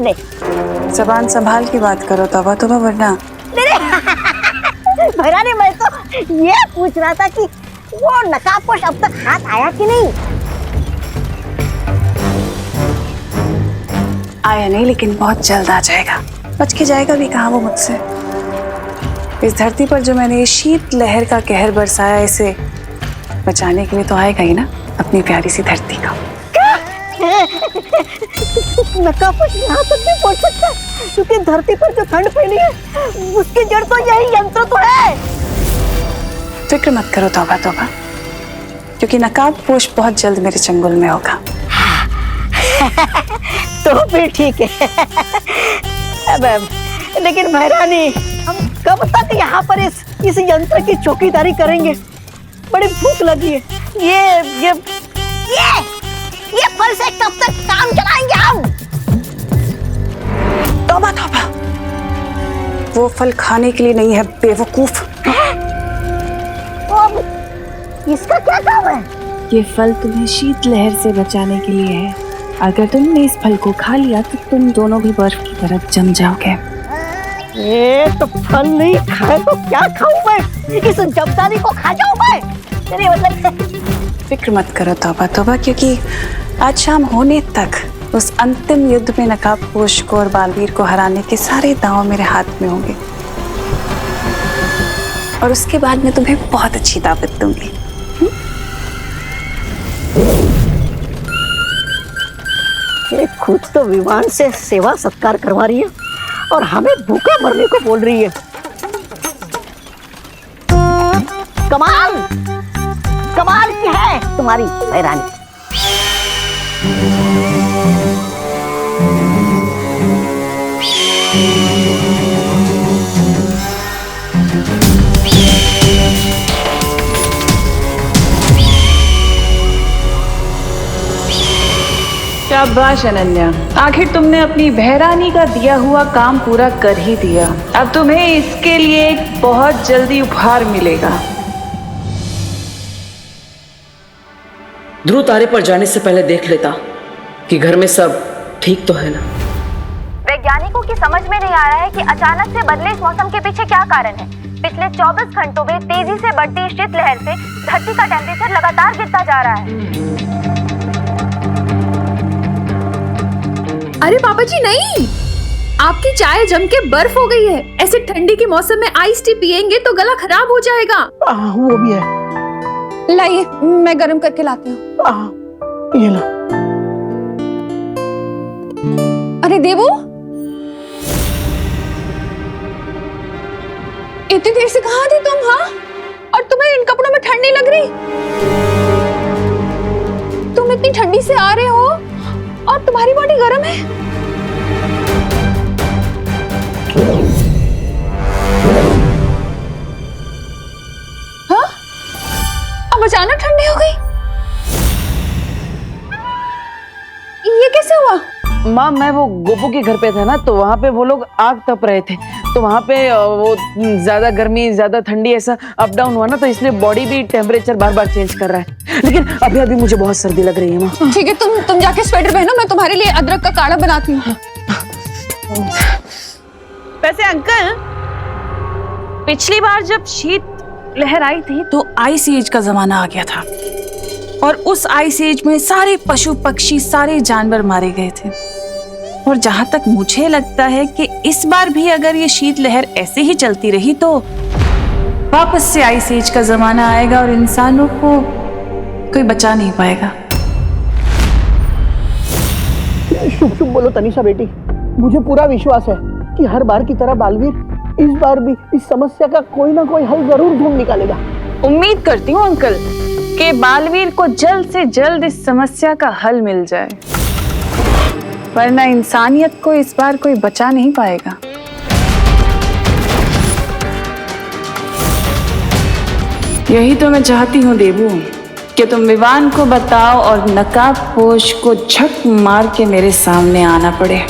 दे। जबान संभाल की बात करो तौबा तौबा, वरना। महारानी मैं तो ये पूछ रहा था कि वो नकाबपोश अब तक हाथ आया कि नहीं? आया नहीं, लेकिन बहुत जल्द आ जाएगा। बच के जाएगा भी कहाँ वो मुझसे। इस धरती पर जो मैंने ये शीत लहर का कहर बरसाया, इसे बचाने के लिए तो आएगा ही ना, अपनी प्यारी सी धरती का। नकाबपोश यहाँ तक नहीं पहुँच सकता, क्योंकि धरती पर जो ठंड फैली है उसकी जड़ तो यही यंत्र तो है। फिक्र मत करो तौबा तौबा, क्योंकि नकाबपोश बहुत जल्द मेरे चंगुल में होगा। तो फिर ठीक है। अब लेकिन महारानी, हम कब तक यहाँ पर इस यंत्र की चौकीदारी करेंगे? बड़ी भूख लगी है। ये फल से कब तक काम चलाएंगे हम? तौबा तौबा, वो फल खाने के लिए नहीं है बेवकूफ। तो अब इसका क्या काम है? ये फल तुम्हें शीत लहर से बचाने के लिए है। अगर तुमने इस फल को खा लिया तो तुम दोनों भी बर्फ की तरह जम जाओगे। ये तो फल नहीं खाए तो क्या खाऊं मैं? इस जमदानी को खा जाऊं मैं? तेरी मतलब। फिक्र मत करो तौबा तौबा, क्योंकि आज शाम होने तक उस अंतिम युद्ध में नकाबपोश को और बालवीर को हराने के सारे दांव मेरे हाथ में होंगे, और उसके बाद मैं तुम्हें बहुत अच्छी दावत दूंगी। ये खुद तो विमान से सेवा सत्कार करवा रही है और हमें भूखा मरने को बोल रही है। कमाल कमाल की है तुम्हारी महारानी। शाबाश अनन्या, आखिर तुमने अपनी बहरानी का दिया हुआ काम पूरा कर ही दिया। अब तुम्हें इसके लिए एक बहुत जल्दी उपहार मिलेगा। ध्रुव तारे पर जाने से पहले देख लेता कि घर में सब ठीक तो है ना। वैज्ञानिकों की समझ में नहीं आ रहा है कि अचानक से बदले इस मौसम के पीछे क्या कारण है। पिछले 24 घंटों में तेजी से बढ़ती शीत लहर से धरती का टेम्परेचर लगातार गिरता जा रहा है। अरे पापा जी नहीं, आपकी चाय जम के बर्फ हो गई है। ऐसे ठंडी के मौसम में आइस टी पिएंगे तो गला खराब हो जाएगा। वो भी है। लाइए, मैं गर्म करके लाती हूँ। ये लो। अरे देवो, इतनी देर से कहाँ थी तुम? हाँ, और तुम्हें इन कपड़ों में ठंड नहीं लग रही? तुम इतनी ठंडी से आ रहे हो और तुम्हारी बॉडी गर्म है। हाँ? अब अचानक ठंडी हो गई, ये कैसे हुआ? माँ, मैं वो गोपू के घर पे था ना, तो वहाँ पे वो लोग आग तप रहे थे, तो वहाँ पे वो ज्यादा गर्मी ज्यादा ठंडी ऐसा अप डाउन हुआ ना, तो इसलिए बॉडी भी टेम्परेचर बार बार चेंज कर रहा है। लेकिन अभी अभी मुझे बहुत सर्दी लग रही है माँ। ठीक है, तुम जाके स्वेटर पहनो, मैं तुम्हारे लिए अदरक का काढ़ा बनाती हूँ। वैसे अंकल, पिछली बार जब शीत लहर आई थी तो आइस एज का जमाना आ गया था, और उस आइस एज में सारे पशु पक्षी सारे जानवर मारे गए थे। और जहां तक मुझे लगता है कि इस बार भी अगर ये शीत लहर ऐसे ही चलती रही तो वापस से आइस एज का जमाना आएगा और इंसानों को कोई बचा नहीं पाएगा। शुभ शुभ बोलो तनिषा बेटी, मुझे पूरा विश्वास है कि हर बार की तरह बालवीर इस बार भी इस समस्या का कोई ना कोई हल जरूर ढूंढ निकालेगा। उम्मीद करती हूँ अंकल कि बालवीर को जल्द से जल्द इस समस्या का हल मिल जाए, वरना इंसानियत को इस बार कोई बचा नहीं पाएगा। यही तो मैं चाहती हूँ देवू, कि तुम विवान को बताओ और नकाबपोश को झक मार के मेरे सामने आना पड़े।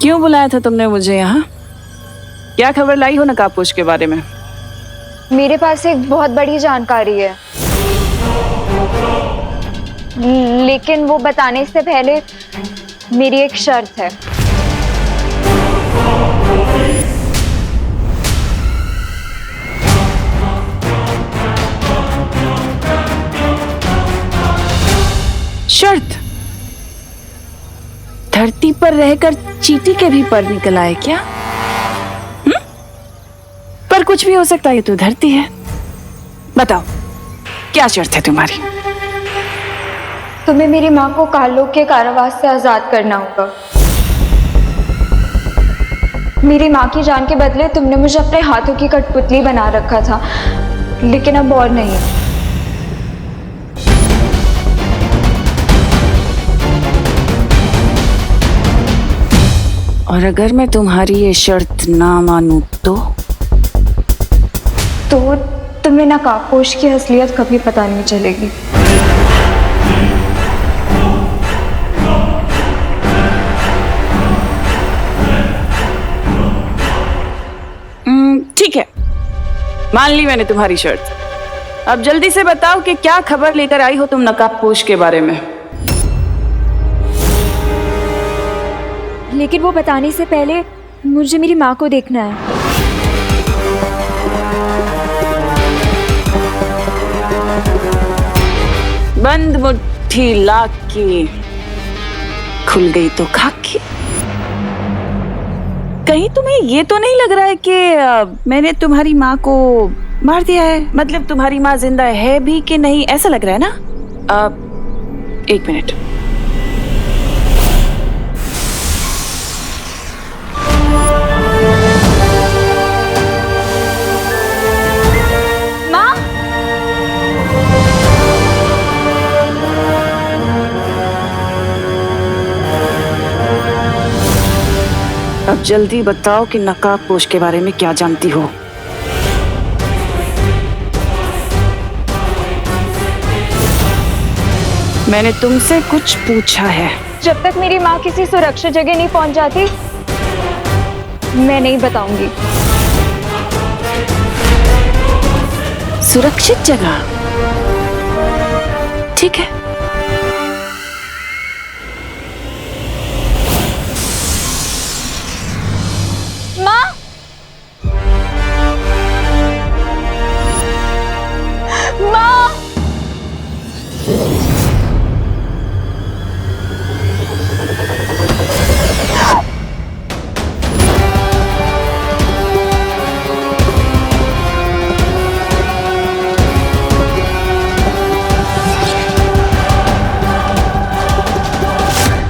क्यों बुलाया था तुमने मुझे यहाँ? क्या खबर लाई हो नकाबपोश के बारे में? मेरे पास एक बहुत बड़ी जानकारी है, लेकिन वो बताने से पहले मेरी एक शर्त है। शर्त? धरती पर रहकर चींटी के भी पर निकल आए क्या? पर कुछ भी हो सकता है, ये तो धरती है। बताओ क्या शर्त है तुम्हारी? तुम्हें मेरी माँ को काललोक के कारावास से आजाद करना होगा। मेरी माँ की जान के बदले तुमने मुझे अपने हाथों की कठपुतली बना रखा था, लेकिन अब और नहीं। और अगर मैं तुम्हारी ये शर्त ना मानूं तो तुम्हें नकाबपोश की असलियत कभी पता नहीं चलेगी। ठीक है, मान ली मैंने तुम्हारी शर्त। अब जल्दी से बताओ कि क्या खबर लेकर आई हो तुम नकाबपोश के बारे में? लेकिन वो बताने से पहले मुझे मेरी माँ को देखना है। बंद मुट्ठी लाख की, खुल गई तो खाकी। कहीं तुम्हें ये तो नहीं लग रहा है कि मैंने तुम्हारी माँ को मार दिया है? मतलब तुम्हारी माँ जिंदा है भी कि नहीं, ऐसा लग रहा है ना? एक मिनट। अब जल्दी बताओ कि नकाबपोश के बारे में क्या जानती हो? मैंने तुमसे कुछ पूछा है। जब तक मेरी माँ किसी सुरक्षित जगह नहीं पहुंच जाती, मैं नहीं बताऊंगी। सुरक्षित जगह? ठीक है।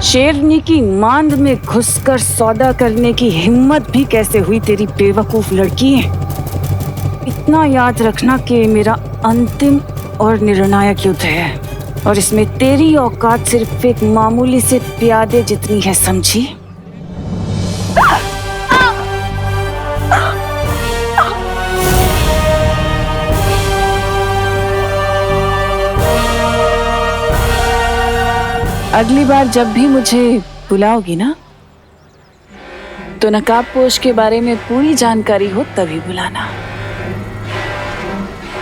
शेरनी की मांद में घुसकर सौदा करने की हिम्मत भी कैसे हुई तेरी बेवकूफ लड़की? इतना याद रखना कि मेरा अंतिम और निर्णायक युद्ध है, और इसमें तेरी औकात सिर्फ एक मामूली से प्यादे जितनी है, समझी? अगली बार जब भी मुझे बुलाओगी ना, तो नकाबपोश के बारे में पूरी जानकारी हो तभी बुलाना,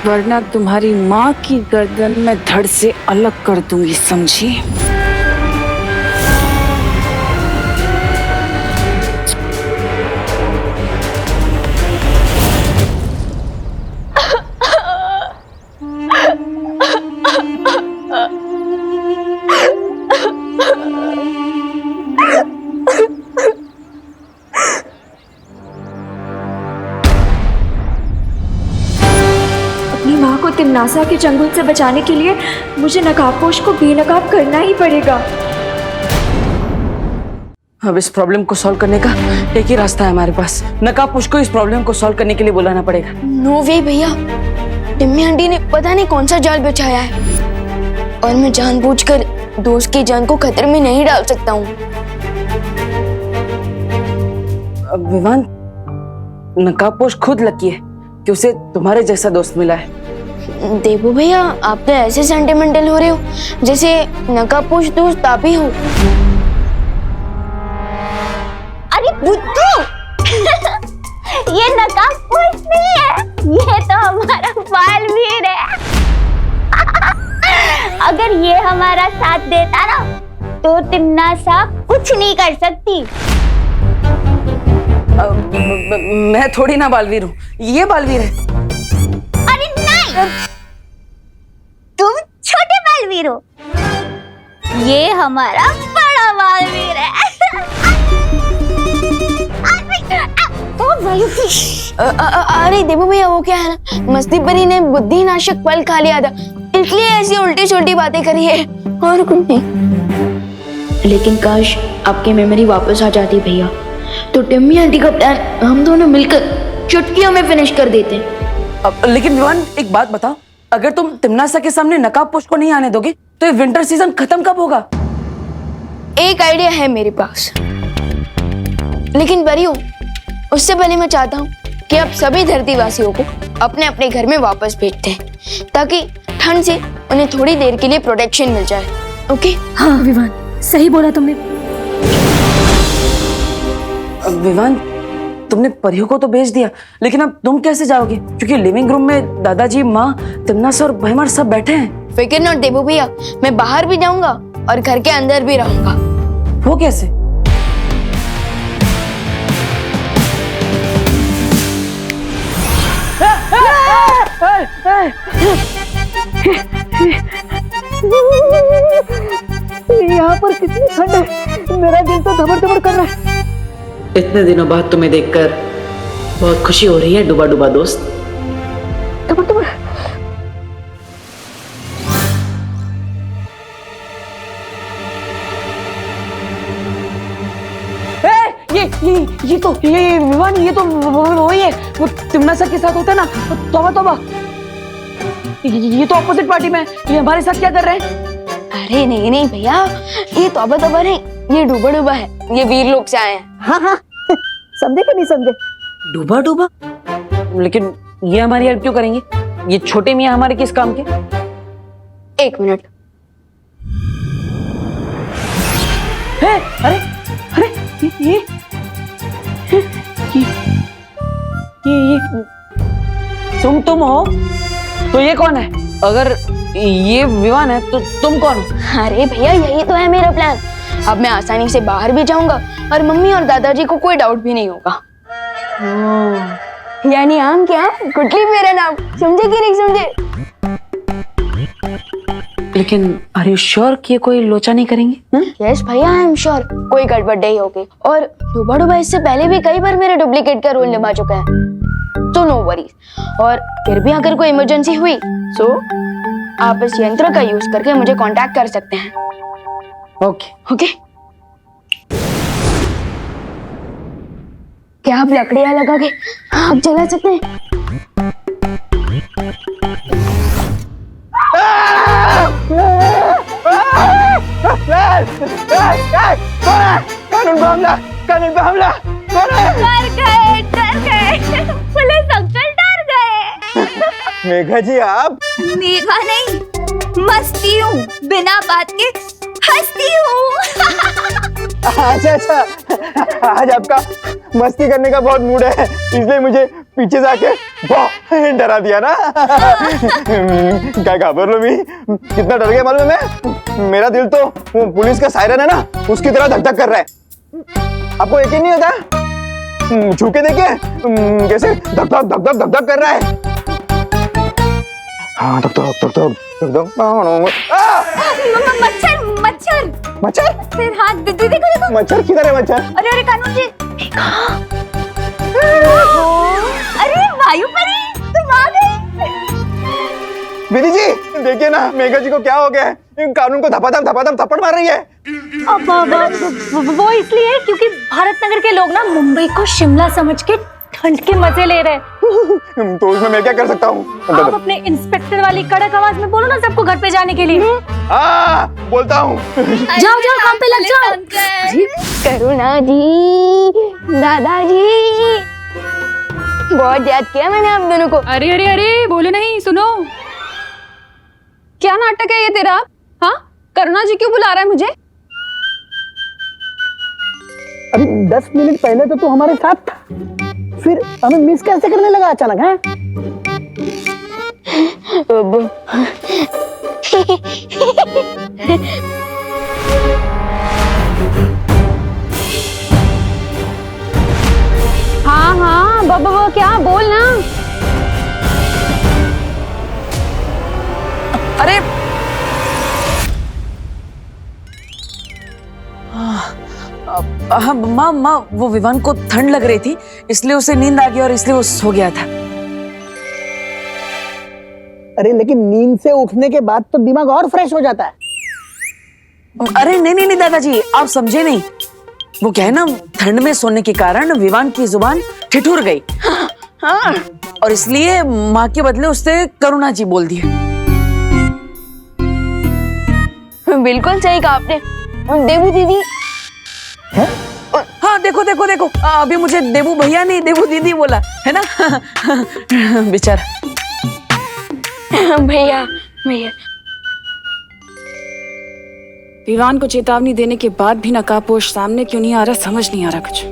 वरना तुम्हारी माँ की गर्दन में धड़ से अलग कर दूंगी, समझी? माँ को तिमनासा के चंगुल से बचाने के लिए मुझे नकाबपोश को बेनकाब करना ही पड़ेगा। अब इस प्रॉब्लम को सॉल्व करने का एक ही रास्ता है हमारे पास। नकाबपोश को इस प्रॉब्लम को सॉल्व करने के लिए बुलाना पड़ेगा। नो वे भैया, टिम्मी आंटी ने पता नहीं कौन सा जाल बिछाया है, और मैं जानबूझकर दोस्त की जान को खतरे में नहीं डाल सकता हूँ। विवान, नकाबपोश खुद लकी है कि उसे तुम्हारे जैसा दोस्त मिला है। देबू भैया, आप तो ऐसे सेंटिमेंटल हो रहे हो जैसे नकाबपोश दोस्त आप ही हो। अरे बुद्धू ये नकाबपोश नहीं है, ये तो हमारा बालवीर है। अगर ये हमारा साथ देता ना तो तिम्नासा कुछ नहीं कर सकती। मैं थोड़ी ना बालवीर हूँ, ये बालवीर है। अरे नहीं, तुम छोटे बालवीर हो, ये हमारा बड़ा बालवीर है। अरे देवू भैया, वो क्या है ना, मस्ती परी ने बुद्धि नाशक फल खा लिया था, इसलिए ऐसी उल्टी छोटी बातें करी है, और कुछ नहीं। लेकिन काश आपकी मेमोरी वापस आ जाती भैया, तो टिम्मी आंटी का प्लान हम दोनों मिलकर चुटकियों में फिनिश कर देते। लेकिन विवान, एक बात बताओ, अगर तुम तिम्नासा के सामने नकाबपोश को नहीं आने दोगे तो ये विंटर सीजन खत्म कब होगा? एक आइडिया है मेरे पास, लेकिन परियों, उससे पहले मैं चाहता हूँ कि आप सभी धरतीवासियों को अपने अपने घर में वापस भेजते हैं, ताकि ठंड से उन्हें थोड़ी देर के लिए प्रोटेक्शन मिल जाए। ओके? हाँ विवान, सही बोला तुमने। विवान, तुमने परियों को तो भेज दिया, लेकिन अब तुम कैसे जाओगे? क्योंकि लिविंग रूम में दादाजी, माँ, तिम्नासा और भैमार सब बैठे हैं। फिक्र नॉट देवू भैया, मैं बाहर भी जाऊंगा और घर के अंदर भी रहूंगा। वो कैसे? यहाँ पर कितनी ठंड है, मेरा दिल तो धबर धबर कर रहा है। इतने दिनों बाद तुम्हें देखकर बहुत खुशी हो रही है डुबा डुबा दोस्त। धबर धबर। ये विवान, ये तो वही है, वो तिम्नासा के साथ होता है ना। तौबा तौबा, ये तो ऑपोजिट पार्टी में है, ये हमारे साथ क्या कर रहे हैं? अरे नहीं नहीं भैया, ये तौबा तौबा नहीं, ये डूबा डूबा है, ये वीर लोग से आए हैं। हाँ हाँ, समझे कि नहीं समझे? डूबा डूबा? लेकिन ये हमारी हेल्प क्यों करेंगे? ये छोटे मियाँ हमारे किस काम के? एक मिनट। अरे अरे, ये तुम हो? तो ये कौन है? अगर ये विवान है तो तुम कौन हो? अरे भैया, यही तो है मेरा प्लान। अब मैं आसानी से बाहर भी जाऊंगा और मम्मी और दादाजी को कोई डाउट भी नहीं होगा। यानी आम क्या, गुटली मेरा नाम, समझे कि नहीं समझे? लेकिन आर यू श्योर कि ये कोई लोचा नहीं करेंगे? यस भैया, आई एम श्योर कोई गड़बड़ नहीं होगी। और डूबा डूबा इससे पहले भी कई बार मेरे डुप्लीकेट का रोल निभा चुका है, तो नो वरीज। और फिर भी अगर कोई इमरजेंसी हुई तो आप इस यंत्र का यूज करके मुझे कांटेक्ट कर सकते हैं। Okay okay? क्या आप लकड़ियां लगा के आग जला सकते हैं? कानून पे हमला, कौन है? डर गए, पुलिस अंकल डर गए। मेघा जी, आप? मेघा नहीं, मस्ती हूँ, बिना बात के हंसती हूँ। अच्छा अच्छा, आज आपका मस्ती करने का बहुत मूड है, इसलिए मुझे पीछे जाके बहुत डरा दिया ना। क्या खबर लो, कितना डर गया मालूम है मैं? मेरा दिल तो वो पुलिस का सायरन है ना, उसकी तरह धक धक कर रहा है। आपको यकीन नहीं होता? छू के देखिए कैसे धक धक धक धक धक धक कर रहा है। हाँ, धक धक धक धक धक धक। मच्छर मच्छर मच्छर? फिर हाँ, देखो देखो। मच्छर किधर है? मच्छर? अरे अरे कानून जी, अरे वायु परी, तुम आ गए। विधि जी, देखिए ना मेघा जी को क्या हो गया है, कानून को धपाधप थप्पड़ मार रही है। वो इसलिए क्योंकि भारत नगर के लोग ना मुंबई को शिमला समझ के ठंड के मजे ले रहे हैं। तो उसमें मैं क्या कर सकता हूँ? आप अपने इंस्पेक्टर वाली कड़क आवाज में बोलो ना सबको घर पे जाने के लिए। हाँ, बोलता हूँ। जाओ जाओ, काम पे लग जाओ। करुणा जी, दादाजी, बहुत याद किया मैंने आप दोनों को। अरे अरे अरे, बोलो नहीं, सुनो। क्या नाटक है ये तेरा? हाँ, करुणा जी क्यों बुला रहा है मुझे? अभी 10 मिनट पहले तो तू हमारे साथ था, फिर हमें मिस कैसे करने लगा अचानक? है हाँ हाँ बाबा क्या बोल ना। अरे हाँ माँ माँ, वो विवान को ठंड लग रही थी, इसलिए उसे नींद आ गई और इसलिए वो सो गया था। अरे लेकिन नींद से उठने के बाद तो दिमाग और फ्रेश हो जाता है। अरे नहीं नहीं नहीं दादाजी, आप समझे नहीं। वो क्या है ना, ठंड में सोने के कारण विवान की जुबान ठिठुर गई। हाँ, और इसलिए माँ के बदले उससे करुणा जी बोल दिया। बिल्कुल सही कहा आपने। देवू दीदी है? हाँ देखो देखो देखो, अभी मुझे देवू भैया नहीं देवू दीदी बोला है ना। बेचारा। भैया भैया विवान को चेतावनी देने के बाद भी नकाबपोश सामने क्यों नहीं आ रहा, समझ नहीं आ रहा कुछ।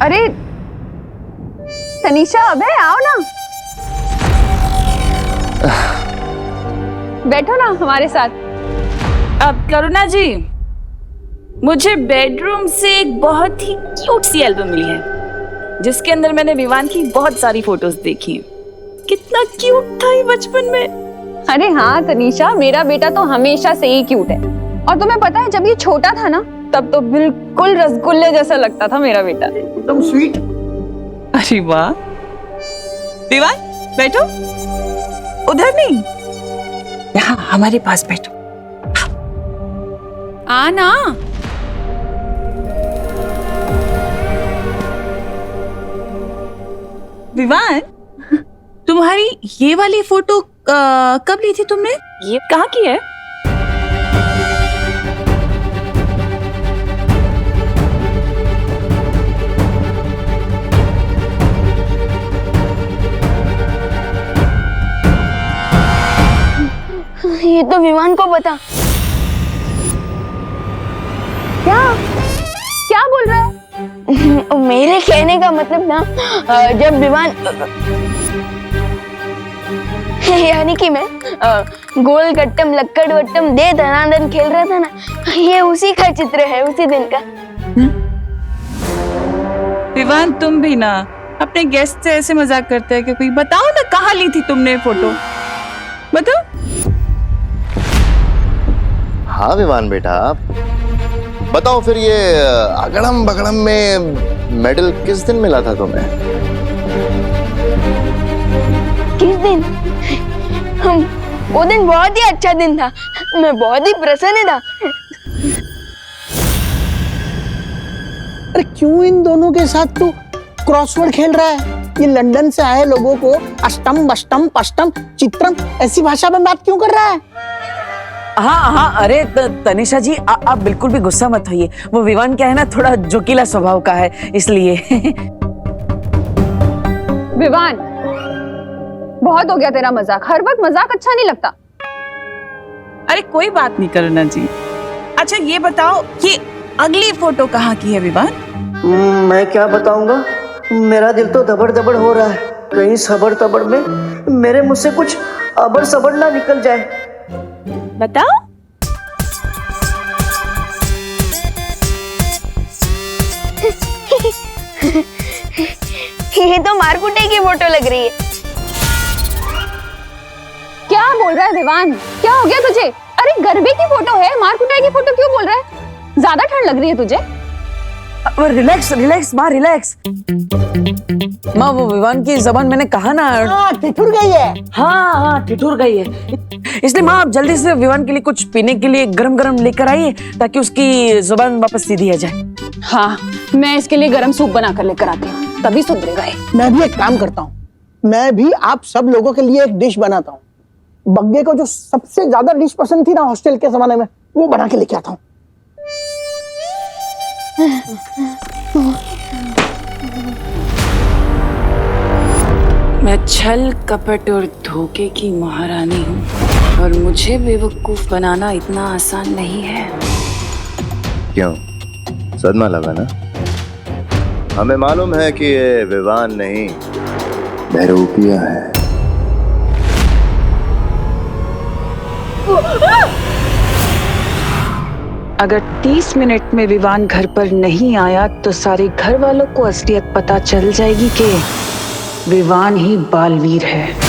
अरे तनीषा, अबे आओ ना, बैठो ना हमारे साथ। अब करुणा जी, मुझे बेडरूम से एक बहुत ही क्यूट सी एल्बम मिली है, जिसके अंदर मैंने विवान की बहुत सारी फोटोज देखी हैं। कितना क्यूट था ये बचपन में। अरे हाँ तनीषा, मेरा बेटा तो हमेशा से ही क्यूट है। और तुम्हें पता है, जब ये छोटा था ना, तब तो बिल्कुल रसगुल्ले जैसा लगता था मेरा बेटा। एकदम स्वीट। अरे वाह। विवान बैठो, उधर नहीं, यहाँ हमारे पास बैठो। आना। विवान, तुम्हारी ये वाली फोटो कब ली थी तुमने? ये कहाँ की है? ये तो विवान को बता। क्या क्या बोल रहा है? मेरे कहने का मतलब ना, जब विवान यानी कि मैं गोल गट्टम लक्कड़ वट्टम दे धनाधन खेल रहा था ना, ये उसी का चित्र है, उसी दिन का। विवान, तुम भी ना अपने गेस्ट से ऐसे मजाक करते हैं कि कोई बताओ ना, कहाँ ली थी तुमने फोटो, बताओ। हाँ विवान बेटा, बताओ फिर ये अगड़म बगड़म में मेडल किस दिन मिला था तुम्हें? किस दिन? वो दिन बहुत ही अच्छा दिन था, मैं बहुत ही प्रसन्न था। अरे क्यों इन दोनों के साथ तू क्रॉसवर्ड खेल रहा है? ये लंदन से आए लोगों को अष्टम बष्टम पष्टम चित्रम ऐसी भाषा में बात क्यों कर रहा है? हाँ हाँ, अरे तनिषा जी, आप बिल्कुल भी गुस्सा मत होइए। वो विवान क्या है ना, थोड़ा जोकीला स्वभाव का है, इसलिए। विवान, बहुत हो गया तेरा मजाक। हर वक्त मजाक अच्छा नहीं लगता। अरे कोई बात नहीं करुणा जी। अच्छा ये बताओ, ये अगली फोटो कहाँ की है विवान? मैं क्या बताऊंगा, मेरा दिल तो दबड़ दबड़ हो रहा है। कहीं सबर तबड़ में मेरे मुंह से कुछ अबर सबर ना निकल जाए। बताओ। ये तो मारकुटे की फोटो लग रही है। क्या बोल रहा है विवान? क्या हो गया तुझे? अरे गरबे की फोटो है, मारकुटाई की फोटो क्यों बोल रहा है? ज्यादा ठंड लग रही है तुझे? रिलैक्स रिलैक्स माँ, रिलैक्स। माँ, वो विवान की जबान मैंने कहा ना, ठिठुर गई है। हाँ हाँ ठिठुर गई है, इसलिए माँ आप जल्दी से विवान के लिए कुछ पीने के लिए गरम गरम लेकर आइए, ताकि उसकी जुबान वापस सीधी आ जाए। हाँ, मैं इसके लिए गरम सूप बना कर लेकर आती हूँ, तभी सुधरेगा ये। मैं भी एक काम करता हूँ, मैं भी आप सब लोगों के लिए एक डिश बनाता हूँ। बग्गे को जो सबसे ज्यादा डिश पसंद थी ना हॉस्टल के जमाने में, वो बना के लेके आता हूँ। मैं छल कपट और धोखे की महारानी हूँ और मुझे बेवकूफ बनाना इतना आसान नहीं है। क्यों, सदमा लगा ना? हमें मालूम है कि ये विवान नहीं बहरूपिया है। अगर 30 मिनट में विवान घर पर नहीं आया तो सारे घर वालों को असलियत पता चल जाएगी कि विवान ही बालवीर है।